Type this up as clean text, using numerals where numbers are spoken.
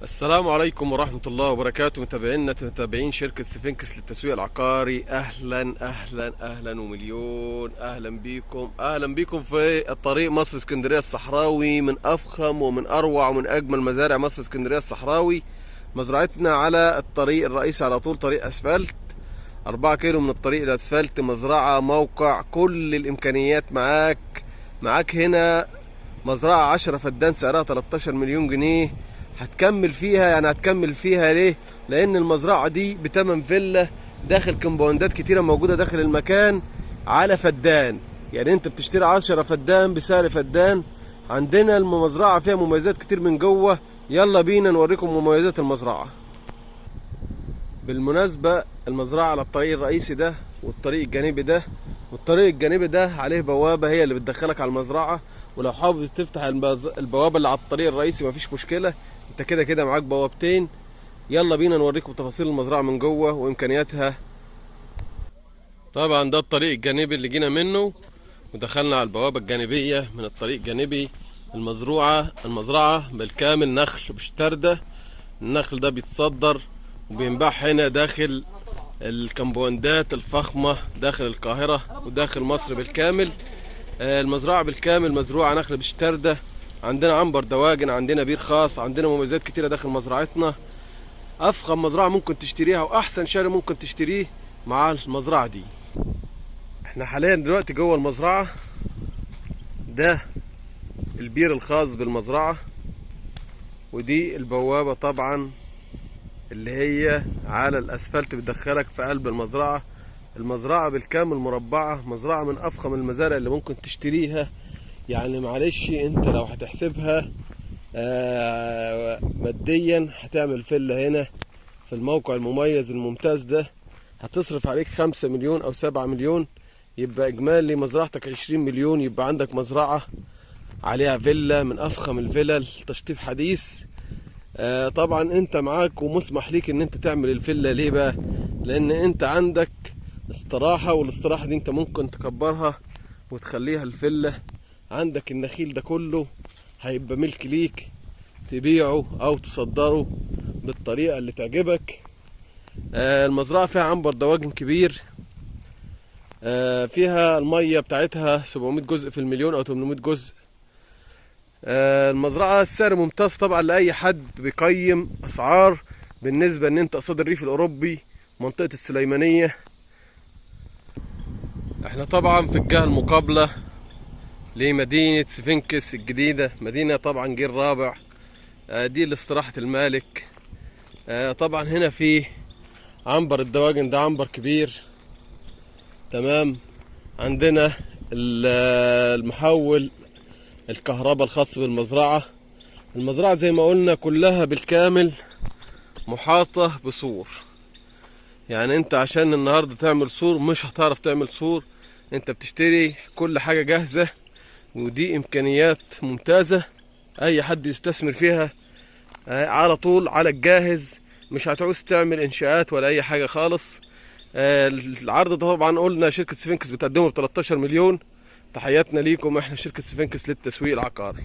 السلام عليكم ورحمة الله وبركاته. متابعين شركة سفنكس للتسويق العقاري، أهلا أهلا أهلا ومليون أهلا بيكم في الطريق مصر اسكندرية الصحراوي، من أفخم ومن أروع ومن أجمل مزارع مصر اسكندرية الصحراوي. مزرعتنا على الطريق الرئيسي على طول، طريق أسفلت 4 كيلو من الطريق الأسفلت. مزرعة موقع كل الإمكانيات معاك هنا. مزرعة 10 فدان سعرها 13 مليون جنيه. هتكمل فيها ليه؟ لان المزرعه دي بتمن فيلا داخل كومباوندات كتيره موجوده داخل المكان على فدان. يعني انت بتشتري 10 فدان بسعر فدان. عندنا المزرعه فيها مميزات كتير من جوه، يلا بينا نوريكم مميزات المزرعه. بالمناسبه المزرعه على الطريق الرئيسي ده والطريق الجانبي ده عليه بوابه هي اللي بتدخلك على المزرعه. ولو حابب تفتح البوابه اللي على الطريق الرئيسي مفيش مشكله، انت كده معاك بوابتين. يلا بينا نوريكم تفاصيل المزرعه من جوه وامكانياتها. طبعا ده الطريق الجانبي اللي جينا منه ودخلنا على البوابه الجانبيه من الطريق الجانبي. المزرعه بالكامل نخل بشتردة. النخل ده بيتصدر وبينباع هنا داخل الكمبوندات الفخمه داخل القاهره وداخل مصر بالكامل. المزرعه بالكامل مزروعه نخل بشتردة. عندنا عنبر دواجن، عندنا بير خاص، عندنا مميزات كتيره داخل مزرعتنا. افخم مزرعه ممكن تشتريها واحسن شاري ممكن تشتريه مع المزرعه دي. احنا حاليا دلوقتي جوه المزرعه. ده البير الخاص بالمزرعه، ودي البوابه طبعا اللي هي على الاسفلت بتدخلك في قلب المزرعه. المزرعه بالكامل مربعه، مزرعه من افخم المزارع اللي ممكن تشتريها. يعني معلش انت لو هتحسبها ماديا، هتعمل فيلا هنا في الموقع المميز الممتاز ده هتصرف عليك 5 مليون او 7 مليون، يبقى اجمالي مزرعتك 20 مليون. يبقى عندك مزرعة عليها فيلا من افخم الفلل، تشطيب حديث. طبعا انت معاك ومسمح ليك ان انت تعمل الفيلا. ليه بقى؟ لان انت عندك استراحة، والاستراحة دي انت ممكن تكبرها وتخليها الفيلا. عندك النخيل ده كله هيبقى ملك ليك، تبيعه او تصدره بالطريقة اللي تعجبك. المزرعة فيها عنبر دواجن كبير، فيها المية بتاعتها 700 جزء في المليون او 800 جزء. المزرعة السعر ممتاز طبعا لأي حد بيقيم اسعار. بالنسبة ان انت قصاد الريف الاوروبي منطقة السليمانية. احنا طبعا في الجهة المقابلة لمدينة سفنكس الجديدة، مدينة طبعا جيل رابع. دي لاستراحة المالك. طبعا هنا في عنبر الدواجن، ده عنبر كبير تمام. عندنا المحول الكهرباء الخاص بالمزرعة. المزرعة زي ما قلنا كلها بالكامل محاطة بسور. يعني انت عشان النهاردة تعمل سور مش هتعرف تعمل سور، انت بتشتري كل حاجة جاهزة. ودي امكانيات ممتازة، اي حد يستثمر فيها على طول على الجاهز، مش هتعوز تعمل انشاءات ولا اي حاجة خالص. العرض ده طبعا قلنا شركة سفنكس بتقدمه ب 13 مليون. تحياتنا ليكم، احنا شركة سفنكس للتسويق العقاري.